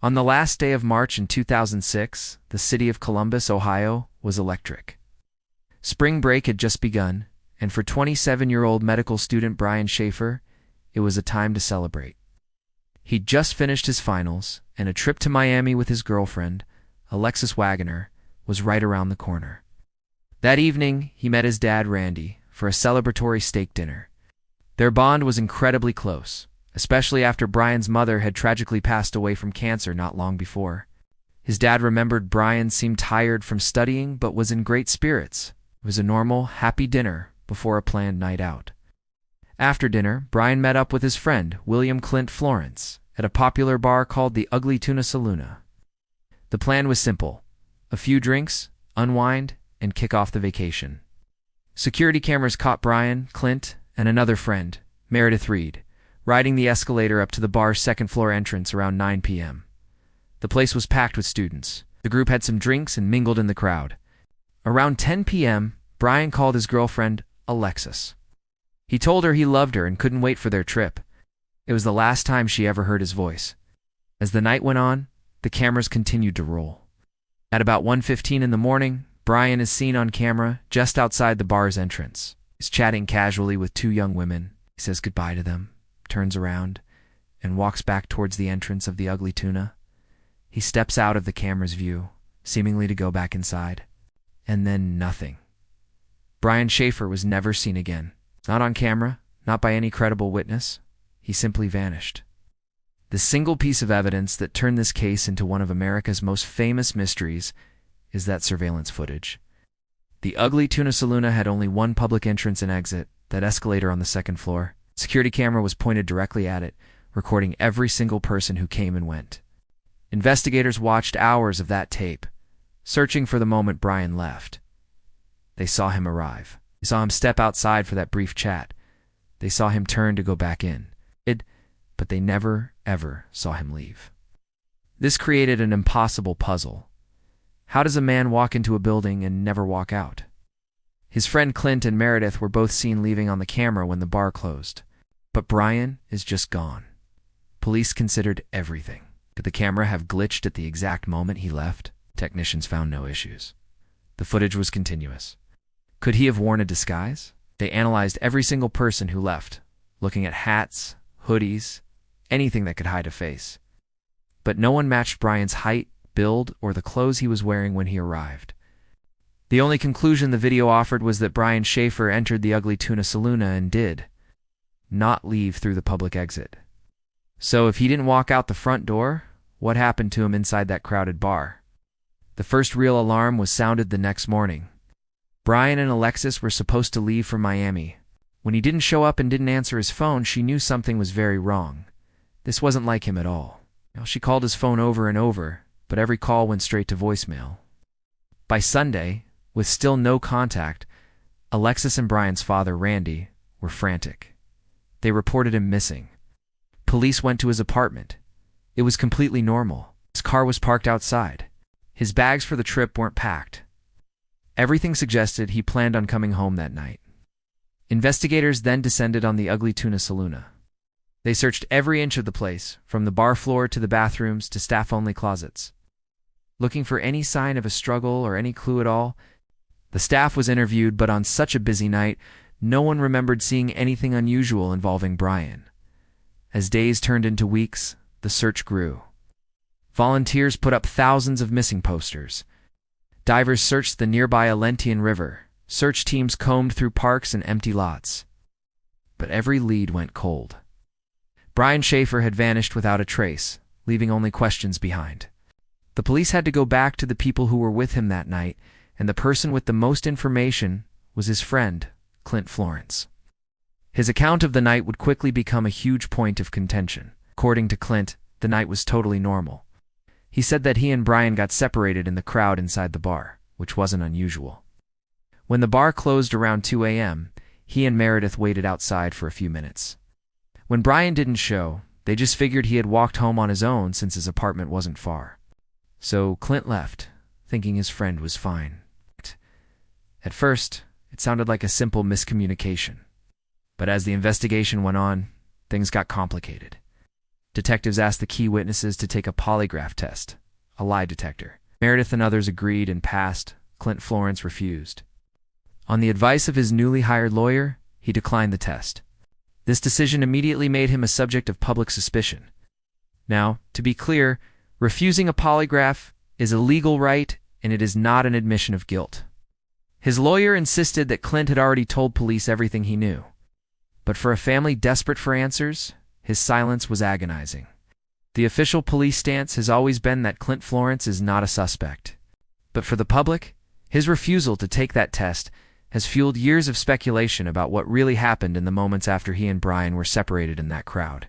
On the last day of March in 2006, the city of Columbus, Ohio, was electric. Spring break had just begun, and for 27-year-old medical student Brian Shaffer, it was a time to celebrate. He'd just finished his finals, and a trip to Miami with his girlfriend, Alexis Waggoner, was right around the corner. That evening, he met his dad, Randy, for a celebratory steak dinner. Their bond was incredibly close, especially after Brian's mother had tragically passed away from cancer not long before. His dad remembered Brian seemed tired from studying but was in great spirits. It was a normal, happy dinner before a planned night out. After dinner, Brian met up with his friend, Clint Florence, at a popular bar called the Ugly Tuna Saloona. The plan was simple: a few drinks, unwind, and kick off the vacation. Security cameras caught Brian, Clint, and another friend, Meredith Reed, riding the escalator up to the bar's second-floor entrance around 9 p.m. The place was packed with students. The group had some drinks and mingled in the crowd. Around 10 p.m., Brian called his girlfriend, Alexis. He told her he loved her and couldn't wait for their trip. It was the last time she ever heard his voice. As the night went on, the cameras continued to roll. At about 1:15 in the morning, Brian is seen on camera just outside the bar's entrance. He's chatting casually with two young women. He says goodbye to them, turns around, and walks back towards the entrance of the Ugly Tuna. He steps out of the camera's view, seemingly to go back inside. And then nothing. Brian Shaffer was never seen again. Not on camera, not by any credible witness. He simply vanished. The single piece of evidence that turned this case into one of America's most famous mysteries is that surveillance footage. The Ugly Tuna Saloona had only one public entrance and exit, that escalator on the second floor. Security camera was pointed directly at it, recording every single person who came and went. Investigators watched hours of that tape, searching for the moment Brian left. They saw him arrive. They saw him step outside for that brief chat. They saw him turn to go back in. But they never, ever saw him leave. This created an impossible puzzle. How does a man walk into a building and never walk out? His friend Clint and Meredith were both seen leaving on the camera when the bar closed. But Brian is just gone. Police considered everything. Could the camera have glitched at the exact moment he left? Technicians found no issues. The footage was continuous. Could he have worn a disguise? They analyzed every single person who left, looking at hats, hoodies, anything that could hide a face. But no one matched Brian's height, build, or the clothes he was wearing when he arrived. The only conclusion the video offered was that Brian Shaffer entered the Ugly Tuna Saloona and did not leave through the public exit. So if he didn't walk out the front door, what happened to him inside that crowded bar? The first real alarm was sounded the next morning. Brian and Alexis were supposed to leave for Miami. When he didn't show up and didn't answer his phone, she knew something was very wrong. This wasn't like him at all. She called his phone over and over, but every call went straight to voicemail. By Sunday, with still no contact, Alexis and Brian's father, Randy, were frantic. They reported him missing. Police went to his apartment. It was completely normal. His car was parked outside. His bags for the trip weren't packed. Everything suggested he planned on coming home that night. Investigators then descended on the Ugly Tuna Saloona. They searched every inch of the place, from the bar floor to the bathrooms to staff-only closets. Looking for any sign of a struggle or any clue at all, the staff was interviewed, but on such a busy night, no one remembered seeing anything unusual involving Brian. As days turned into weeks, the search grew. Volunteers put up thousands of missing posters. Divers searched the nearby Alentian River. Search teams combed through parks and empty lots. But every lead went cold. Brian Shaffer had vanished without a trace, leaving only questions behind. The police had to go back to the people who were with him that night, and the person with the most information was his friend, Clint Florence. His account of the night would quickly become a huge point of contention. According to Clint, the night was totally normal. He said that he and Brian got separated in the crowd inside the bar, which wasn't unusual. When the bar closed around 2 a.m., he and Meredith waited outside for a few minutes. When Brian didn't show, they just figured he had walked home on his own since his apartment wasn't far. So Clint left, thinking his friend was fine. At first, it sounded like a simple miscommunication. But as the investigation went on, things got complicated. Detectives asked the key witnesses to take a polygraph test, a lie detector. Meredith and others agreed and passed. Clint Florence refused. On the advice of his newly hired lawyer, he declined the test. This decision immediately made him a subject of public suspicion. Now, to be clear, refusing a polygraph is a legal right, and it is not an admission of guilt. His lawyer insisted that Clint had already told police everything he knew. But for a family desperate for answers, his silence was agonizing. The official police stance has always been that Clint Florence is not a suspect. But for the public, his refusal to take that test has fueled years of speculation about what really happened in the moments after he and Brian were separated in that crowd.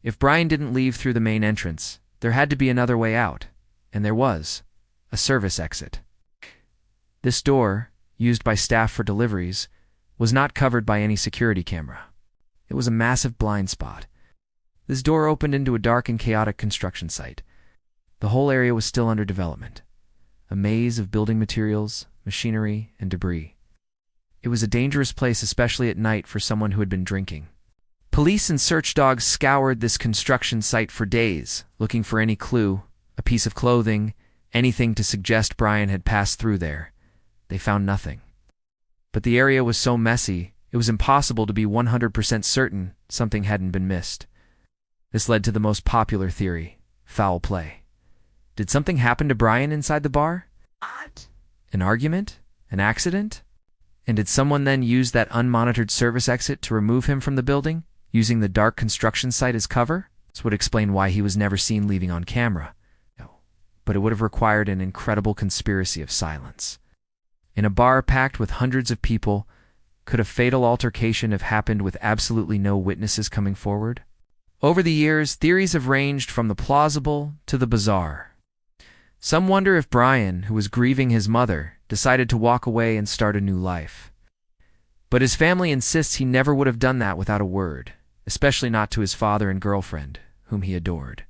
If Brian didn't leave through the main entrance, there had to be another way out, and there was a service exit. This door, used by staff for deliveries, was not covered by any security camera. It was a massive blind spot. This door opened into a dark and chaotic construction site. The whole area was still under development, a maze of building materials, machinery, and debris. It was a dangerous place, especially at night, for someone who had been drinking. Police and search dogs scoured this construction site for days, looking for any clue, a piece of clothing, anything to suggest Brian had passed through there. They found nothing. But the area was so messy, it was impossible to be 100% certain something hadn't been missed. This led to the most popular theory: foul play. Did something happen to Brian inside the bar? What? An argument? An accident? And did someone then use that unmonitored service exit to remove him from the building, using the dark construction site as cover? This would explain why he was never seen leaving on camera. No, but it would have required an incredible conspiracy of silence. In a bar packed with hundreds of people, could a fatal altercation have happened with absolutely no witnesses coming forward? Over the years, theories have ranged from the plausible to the bizarre. Some wonder if Brian, who was grieving his mother, decided to walk away and start a new life. But his family insists he never would have done that without a word, especially not to his father and girlfriend, whom he adored.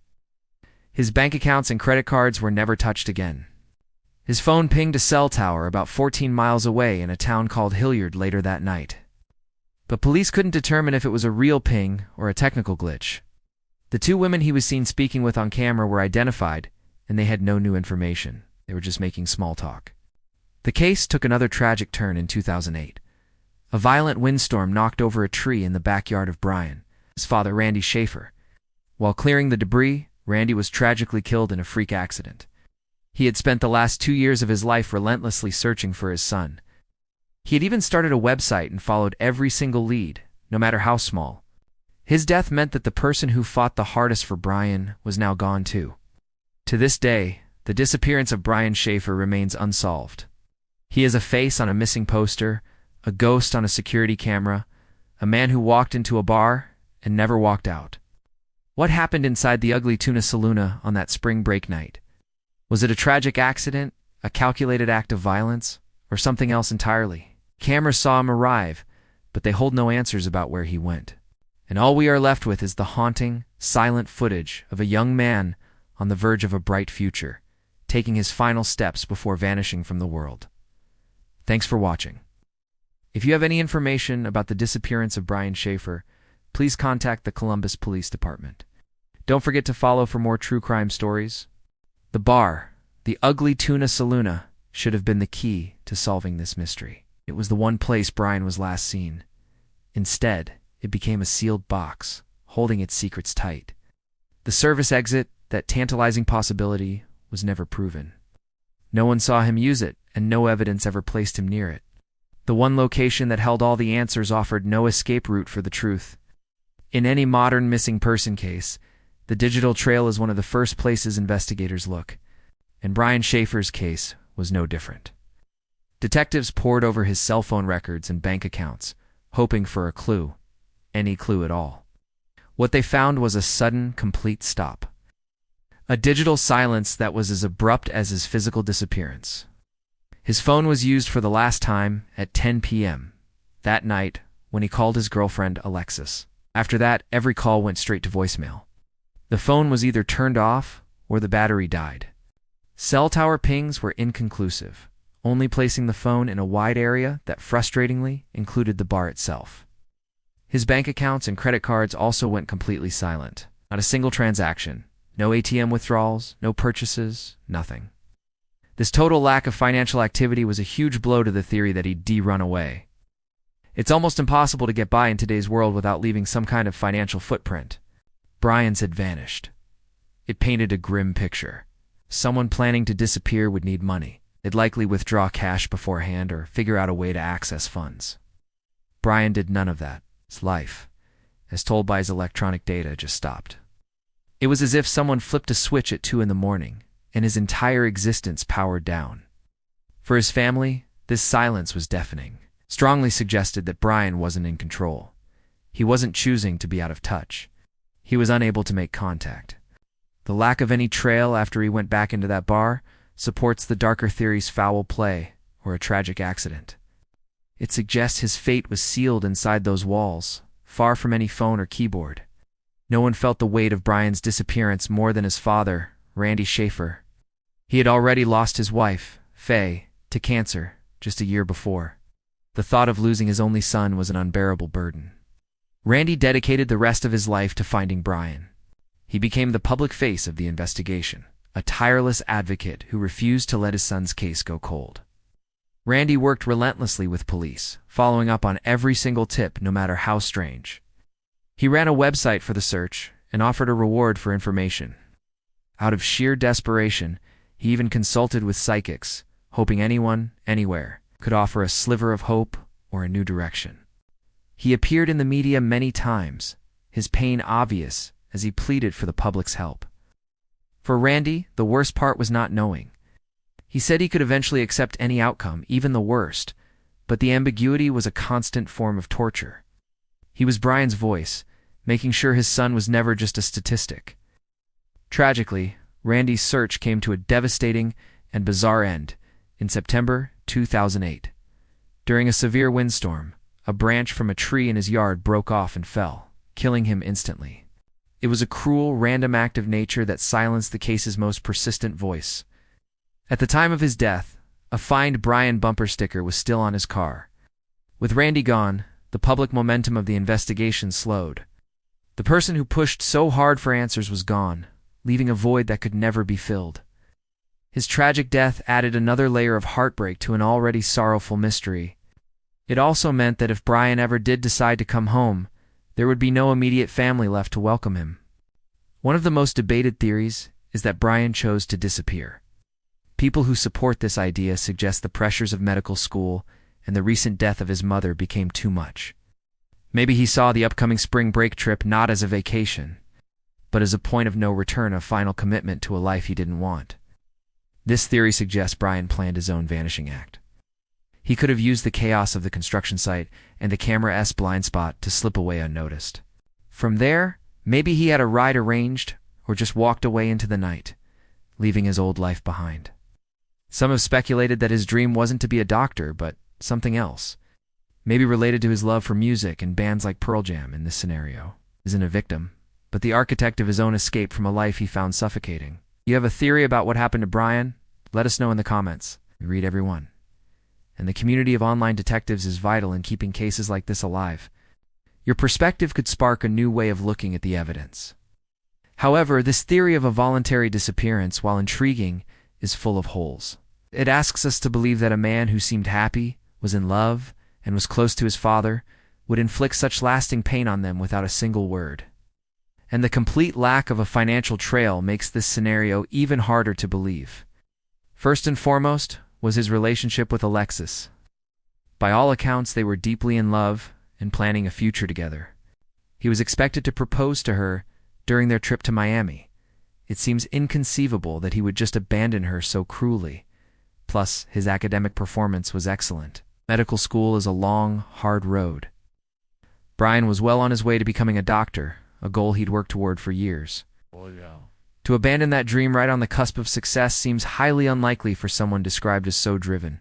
His bank accounts and credit cards were never touched again. His phone pinged a cell tower about 14 miles away in a town called Hilliard later that night. But police couldn't determine if it was a real ping or a technical glitch. The two women he was seen speaking with on camera were identified, and they had no new information. They were just making small talk. The case took another tragic turn in 2008. A violent windstorm knocked over a tree in the backyard of Brian, his father Randy Shaffer. While clearing the debris, Randy was tragically killed in a freak accident. He had spent the last 2 years of his life relentlessly searching for his son. He had even started a website and followed every single lead, no matter how small. His death meant that the person who fought the hardest for Brian was now gone too. To this day, the disappearance of Brian Shaffer remains unsolved. He is a face on a missing poster, a ghost on a security camera, a man who walked into a bar and never walked out. What happened inside the Ugly Tuna Saloona on that spring break night? Was it a tragic accident, a calculated act of violence, or something else entirely? Cameras saw him arrive, but they hold no answers about where he went. And all we are left with is the haunting, silent footage of a young man on the verge of a bright future, taking his final steps before vanishing from the world. Thanks for watching. If you have any information about the disappearance of Brian Shaffer, please contact the Columbus Police Department. Don't forget to follow for more true crime stories. The bar, the Ugly Tuna Saloona, should have been the key to solving this mystery. It was the one place Brian was last seen. Instead, it became a sealed box, holding its secrets tight. The service exit, that tantalizing possibility, was never proven. No one saw him use it, and no evidence ever placed him near it. The one location that held all the answers offered no escape route for the truth. In any modern missing person case, the digital trail is one of the first places investigators look, and Brian Shaffer's case was no different. Detectives pored over his cell phone records and bank accounts, hoping for a clue, any clue at all. What they found was a sudden, complete stop. A digital silence that was as abrupt as his physical disappearance. His phone was used for the last time at 10 p.m. that night when he called his girlfriend Alexis. After that, every call went straight to voicemail. The phone was either turned off or the battery died. Cell tower pings were inconclusive, only placing the phone in a wide area that frustratingly included the bar itself. His bank accounts and credit cards also went completely silent. Not a single transaction. No ATM withdrawals, no purchases, nothing. This total lack of financial activity was a huge blow to the theory that he'd run away. It's almost impossible to get by in today's world without leaving some kind of financial footprint. Brian's had vanished. It painted a grim picture. Someone planning to disappear would need money. They'd likely withdraw cash beforehand or figure out a way to access funds. Brian did none of that. His life, as told by his electronic data, just stopped. It was as if someone flipped a switch at 2 in the morning, and his entire existence powered down. For his family, this silence was deafening. Strongly suggested that Brian wasn't in control. He wasn't choosing to be out of touch. He was unable to make contact. The lack of any trail after he went back into that bar supports the darker theory's foul play or a tragic accident. It suggests his fate was sealed inside those walls, far from any phone or keyboard. No one felt the weight of Brian's disappearance more than his father, Randy Shaffer. He had already lost his wife, Faye, to cancer just a year before. The thought of losing his only son was an unbearable burden. Randy dedicated the rest of his life to finding Brian. He became the public face of the investigation, a tireless advocate who refused to let his son's case go cold. Randy worked relentlessly with police, following up on every single tip, no matter how strange. He ran a website for the search and offered a reward for information. Out of sheer desperation, he even consulted with psychics, hoping anyone, anywhere, could offer a sliver of hope or a new direction. He appeared in the media many times, his pain obvious as he pleaded for the public's help. For Randy, the worst part was not knowing. He said he could eventually accept any outcome, even the worst, but the ambiguity was a constant form of torture. He was Brian's voice, making sure his son was never just a statistic. Tragically, Randy's search came to a devastating and bizarre end in September 2008. During a severe windstorm, a branch from a tree in his yard broke off and fell, killing him instantly. It was a cruel, random act of nature that silenced the case's most persistent voice. At the time of his death, a Find Brian bumper sticker was still on his car. With Randy gone, the public momentum of the investigation slowed. The person who pushed so hard for answers was gone, leaving a void that could never be filled. His tragic death added another layer of heartbreak to an already sorrowful mystery. It also meant that if Brian ever did decide to come home, there would be no immediate family left to welcome him. One of the most debated theories is that Brian chose to disappear. People who support this idea suggest the pressures of medical school and the recent death of his mother became too much. Maybe he saw the upcoming spring break trip not as a vacation, but as a point of no return, a final commitment to a life he didn't want. This theory suggests Brian planned his own vanishing act. He could have used the chaos of the construction site and the camera's blind spot to slip away unnoticed. From there, maybe he had a ride arranged or just walked away into the night, leaving his old life behind. Some have speculated that his dream wasn't to be a doctor, but something else, maybe related to his love for music and bands like Pearl Jam. In this scenario, isn't a victim, but the architect of his own escape from a life he found suffocating. You have a theory about what happened to Brian? Let us know in the comments. We read every one. And the community of online detectives is vital in keeping cases like this alive. Your perspective could spark a new way of looking at the evidence. However, this theory of a voluntary disappearance, while intriguing, is full of holes. It asks us to believe that a man who seemed happy, was in love, and was close to his father would inflict such lasting pain on them without a single word. And the complete lack of a financial trail makes this scenario even harder to believe. First and foremost was his relationship with Alexis. By all accounts, they were deeply in love and planning a future together. He was expected to propose to her during their trip to Miami. It seems inconceivable that he would just abandon her so cruelly. Plus, his academic performance was excellent. Medical school is a long, hard road. Brian was well on his way to becoming a doctor, a goal he'd worked toward for years. Oh, yeah. To abandon that dream right on the cusp of success seems highly unlikely for someone described as so driven.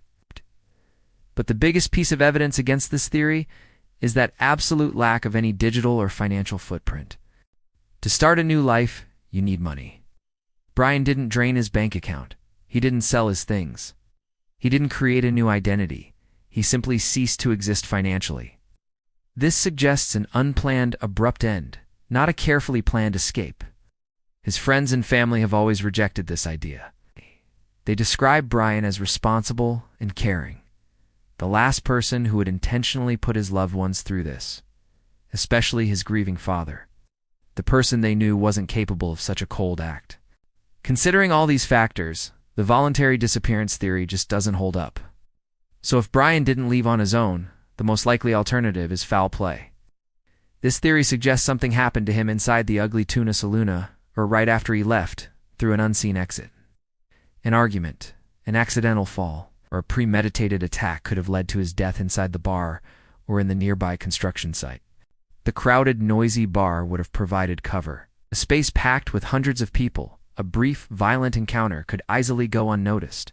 But the biggest piece of evidence against this theory is that absolute lack of any digital or financial footprint. To start a new life, you need money. Brian didn't drain his bank account. He didn't sell his things. He didn't create a new identity. He simply ceased to exist financially. This suggests an unplanned, abrupt end, not a carefully planned escape. His friends and family have always rejected this idea. They describe Brian as responsible and caring, the last person who would intentionally put his loved ones through this, especially his grieving father. The person they knew wasn't capable of such a cold act. Considering all these factors, the voluntary disappearance theory just doesn't hold up. So if Brian didn't leave on his own, the most likely alternative is foul play. This theory suggests something happened to him inside the Ugly Tuna Saloona, or right after he left, through an unseen exit. An argument, an accidental fall, or a premeditated attack could have led to his death inside the bar or in the nearby construction site. The crowded, noisy bar would have provided cover. A space packed with hundreds of people, a brief, violent encounter could easily go unnoticed.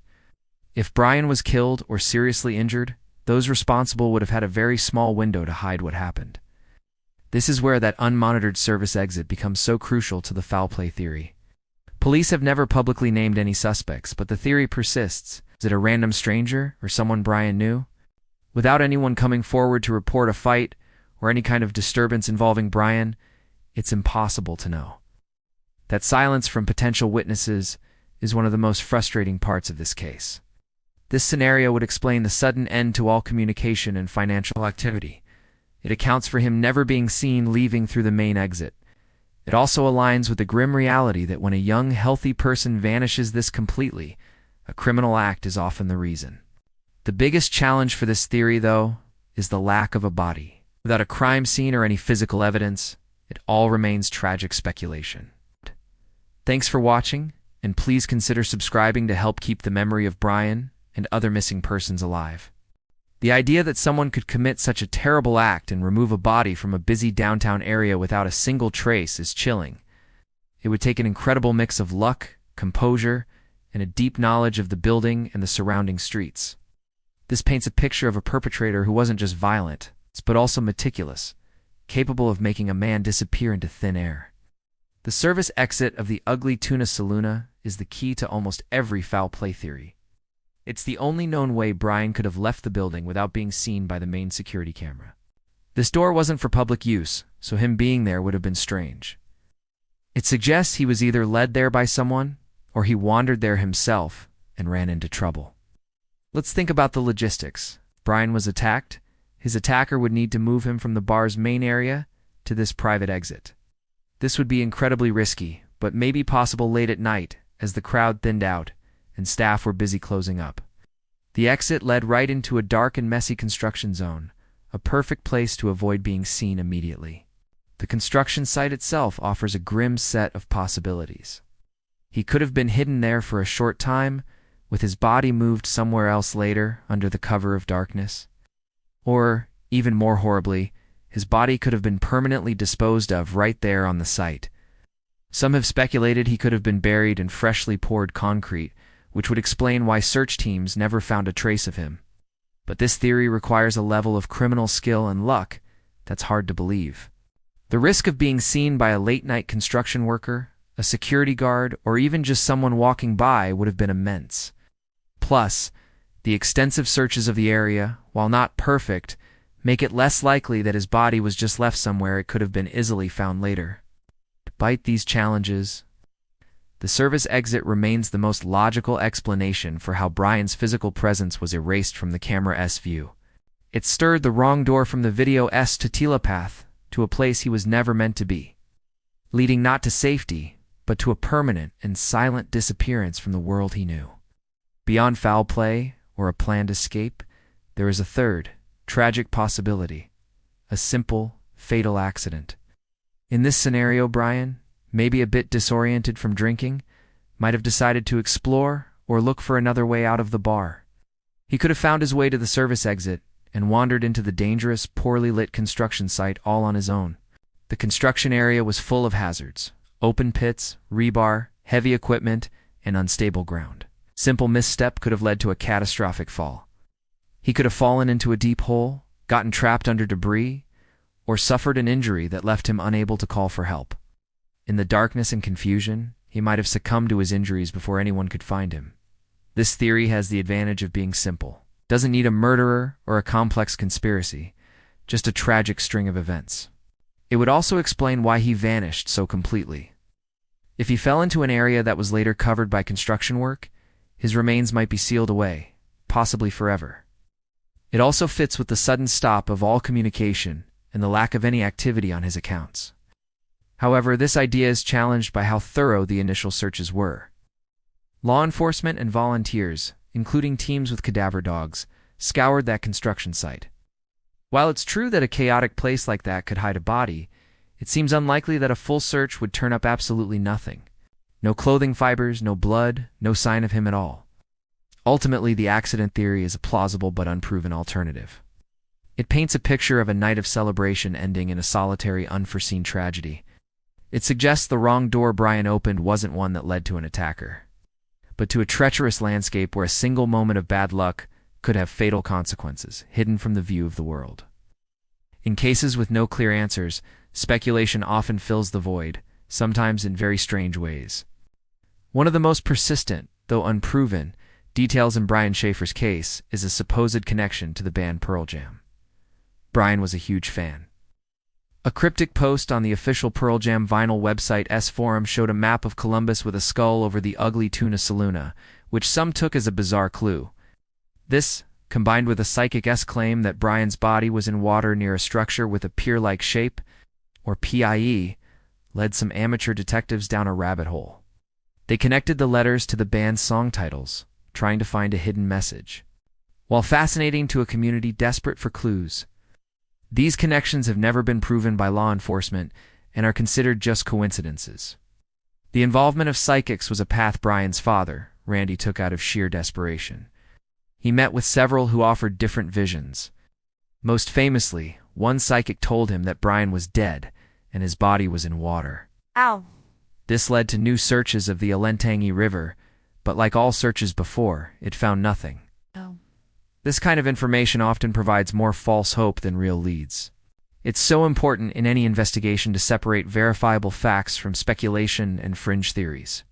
If Brian was killed or seriously injured, those responsible would have had a very small window to hide what happened. This is where that unmonitored service exit becomes so crucial to the foul play theory. Police have never publicly named any suspects, but the theory persists. Is it a random stranger or someone Brian knew? Without anyone coming forward to report a fight or any kind of disturbance involving Brian, it's impossible to know. That silence from potential witnesses is one of the most frustrating parts of this case. This scenario would explain the sudden end to all communication and financial activity. It accounts for him never being seen leaving through the main exit. It also aligns with the grim reality that when a young, healthy person vanishes this completely, a criminal act is often the reason. The biggest challenge for this theory, though, is the lack of a body. Without a crime scene or any physical evidence, it all remains tragic speculation. Thanks for watching, and please consider subscribing to help keep the memory of Brian and other missing persons alive. The idea that someone could commit such a terrible act and remove a body from a busy downtown area without a single trace is chilling. It would take an incredible mix of luck, composure, and a deep knowledge of the building and the surrounding streets. This paints a picture of a perpetrator who wasn't just violent, but also meticulous, capable of making a man disappear into thin air. The service exit of the Ugly Tuna Saloona is the key to almost every foul play theory. It's the only known way Brian could have left the building without being seen by the main security camera. This door wasn't for public use, so him being there would have been strange. It suggests he was either led there by someone, or he wandered there himself and ran into trouble. Let's think about the logistics. Brian was attacked. His attacker would need to move him from the bar's main area to this private exit. This would be incredibly risky, but maybe possible late at night as the crowd thinned out and staff were busy closing up. The exit led right into a dark and messy construction zone, a perfect place to avoid being seen immediately. The construction site itself offers a grim set of possibilities. He could have been hidden there for a short time, with his body moved somewhere else later under the cover of darkness. Or, even more horribly, his body could have been permanently disposed of right there on the site. Some have speculated he could have been buried in freshly poured concrete, which would explain why search teams never found a trace of him. But this theory requires a level of criminal skill and luck that's hard to believe. The risk of being seen by a late-night construction worker, a security guard, or even just someone walking by would have been immense. Plus, the extensive searches of the area, while not perfect, make it less likely that his body was just left somewhere it could have been easily found later. Despite these challenges, the service exit remains the most logical explanation for how Brian's physical presence was erased from the camera's view. It stirred the wrong door from the video's to telepath to a place he was never meant to be, leading not to safety, but to a permanent and silent disappearance from the world he knew. Beyond foul play or a planned escape, there is a third, tragic possibility: a simple, fatal accident. In this scenario, Brian, maybe a bit disoriented from drinking, might have decided to explore or look for another way out of the bar. He could have found his way to the service exit and wandered into the dangerous, poorly lit construction site all on his own. The construction area was full of hazards: open pits, rebar, heavy equipment, and unstable ground. Simple misstep could have led to a catastrophic fall. He could have fallen into a deep hole, gotten trapped under debris, or suffered an injury that left him unable to call for help. In the darkness and confusion, he might have succumbed to his injuries before anyone could find him. This theory has the advantage of being simple. Doesn't need a murderer or a complex conspiracy, just a tragic string of events. It would also explain why he vanished so completely. If he fell into an area that was later covered by construction work, his remains might be sealed away, possibly forever. It also fits with the sudden stop of all communication and the lack of any activity on his accounts. However, this idea is challenged by how thorough the initial searches were. Law enforcement and volunteers, including teams with cadaver dogs, scoured that construction site. While it's true that a chaotic place like that could hide a body, it seems unlikely that a full search would turn up absolutely nothing. No clothing fibers, no blood, no sign of him at all. Ultimately, the accident theory is a plausible but unproven alternative. It paints a picture of a night of celebration ending in a solitary, unforeseen tragedy. It suggests the wrong door Brian opened wasn't one that led to an attacker, but to a treacherous landscape where a single moment of bad luck could have fatal consequences, hidden from the view of the world. In cases with no clear answers, speculation often fills the void, sometimes in very strange ways. One of the most persistent, though unproven, details in Brian Shaffer's case is a supposed connection to the band Pearl Jam. Brian was a huge fan. A cryptic post on the official Pearl Jam vinyl website S-Forum showed a map of Columbus with a skull over the Ugly Tuna Saloona, which some took as a bizarre clue. This, combined with a psychic claim that Brian's body was in water near a structure with a pier-like shape, or PIE, led some amateur detectives down a rabbit hole. They connected the letters to the band's song titles, trying to find a hidden message. While fascinating to a community desperate for clues, these connections have never been proven by law enforcement and are considered just coincidences. The involvement of psychics was a path Brian's father, Randy, took out of sheer desperation. He met with several who offered different visions. Most famously, one psychic told him that Brian was dead and his body was in water. Ow. This led to new searches of the Alentangy River, but like all searches before, it found nothing. Oh. This kind of information often provides more false hope than real leads. It's so important in any investigation to separate verifiable facts from speculation and fringe theories.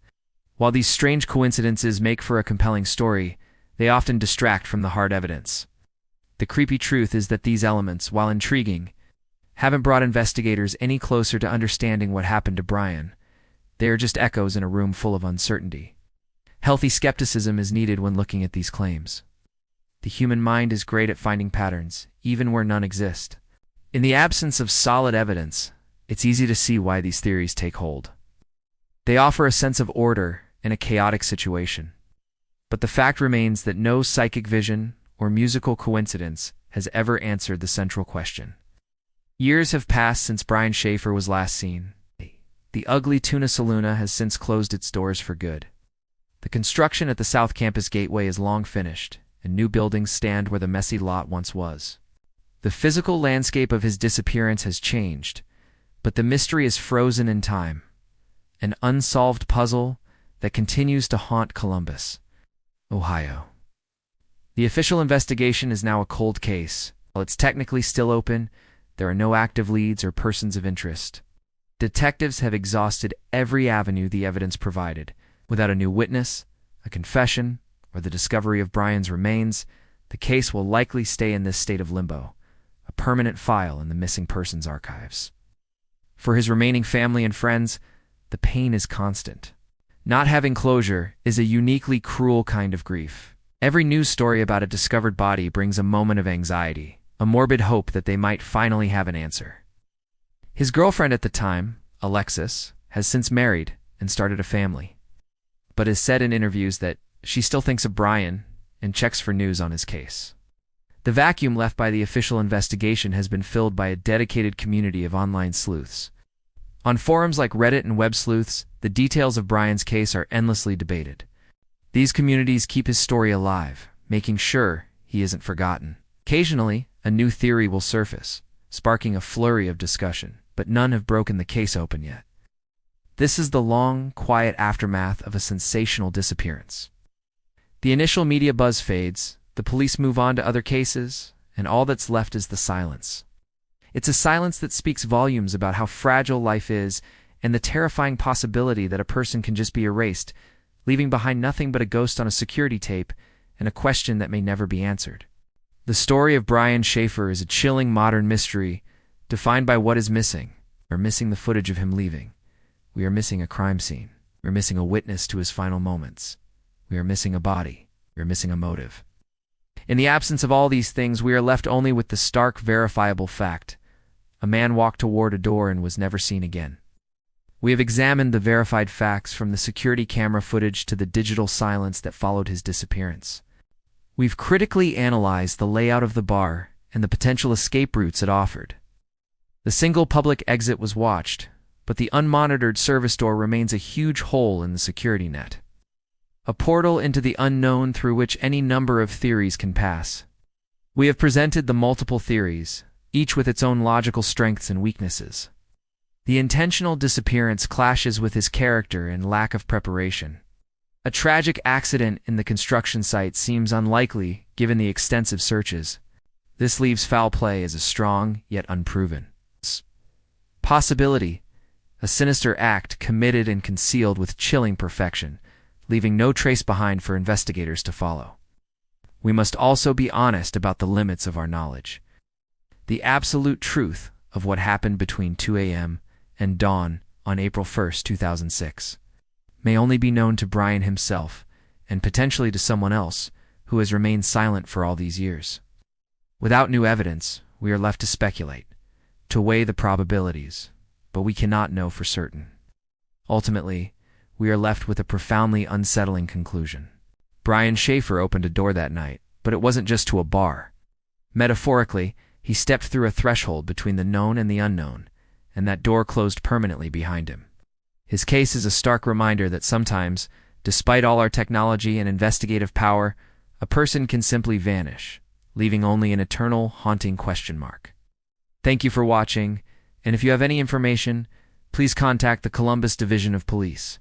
While these strange coincidences make for a compelling story, they often distract from the hard evidence. The creepy truth is that these elements, while intriguing, haven't brought investigators any closer to understanding what happened to Brian. They are just echoes in a room full of uncertainty. Healthy skepticism is needed when looking at these claims. The human mind is great at finding patterns, even where none exist. In the absence of solid evidence, it's easy to see why these theories take hold. They offer a sense of order in a chaotic situation. But the fact remains that no psychic vision or musical coincidence has ever answered the central question. Years have passed since Brian Shaffer was last seen. The Ugly Tuna Saloona has since closed its doors for good. The construction at the South Campus Gateway is long finished, and new buildings stand where the messy lot once was. The physical landscape of his disappearance has changed, but the mystery is frozen in time, an unsolved puzzle that continues to haunt Columbus, Ohio. The official investigation is now a cold case. While it's technically still open, there are no active leads or persons of interest. Detectives have exhausted every avenue the evidence provided. Without a new witness, a confession, or the discovery of Brian's remains, the case will likely stay in this state of limbo, a permanent file in the missing persons archives. For his remaining family and friends, the pain is constant. Not having closure is a uniquely cruel kind of grief. Every news story about a discovered body brings a moment of anxiety, a morbid hope that they might finally have an answer. His girlfriend at the time, Alexis, has since married and started a family, but has said in interviews that she still thinks of Brian and checks for news on his case. The vacuum left by the official investigation has been filled by a dedicated community of online sleuths. On forums like Reddit and Web Sleuths, the details of Brian's case are endlessly debated. These communities keep his story alive, making sure he isn't forgotten. Occasionally, a new theory will surface, sparking a flurry of discussion, but none have broken the case open yet. This is the long, quiet aftermath of a sensational disappearance. The initial media buzz fades, the police move on to other cases, and all that's left is the silence. It's a silence that speaks volumes about how fragile life is and the terrifying possibility that a person can just be erased, leaving behind nothing but a ghost on a security tape and a question that may never be answered. The story of Brian Shaffer is a chilling modern mystery defined by what is missing, We're missing the footage of him leaving. We are missing a crime scene. We're missing a witness to his final moments. We are missing a body. We are missing a motive. In the absence of all these things, we are left only with the stark, verifiable fact: a man walked toward a door and was never seen again. We have examined the verified facts from the security camera footage to the digital silence that followed his disappearance. We've critically analyzed the layout of the bar and the potential escape routes it offered. The single public exit was watched, but the unmonitored service door remains a huge hole in the security net. A portal into the unknown through which any number of theories can pass. We have presented the multiple theories, each with its own logical strengths and weaknesses. The intentional disappearance clashes with his character and lack of preparation. A tragic accident in the construction site seems unlikely given the extensive searches. This leaves foul play as a strong yet unproven possibility, a sinister act committed and concealed with chilling perfection, leaving no trace behind for investigators to follow. We must also be honest about the limits of our knowledge. The absolute truth of what happened between 2 a.m. and dawn on April 1, 2006, may only be known to Brian himself and potentially to someone else who has remained silent for all these years. Without new evidence, we are left to speculate, to weigh the probabilities, but we cannot know for certain. Ultimately, we are left with a profoundly unsettling conclusion. Brian Shaffer opened a door that night, but it wasn't just to a bar. Metaphorically, he stepped through a threshold between the known and the unknown, and that door closed permanently behind him. His case is a stark reminder that sometimes, despite all our technology and investigative power, a person can simply vanish, leaving only an eternal, haunting question mark. Thank you for watching, and if you have any information, please contact the Columbus Division of Police.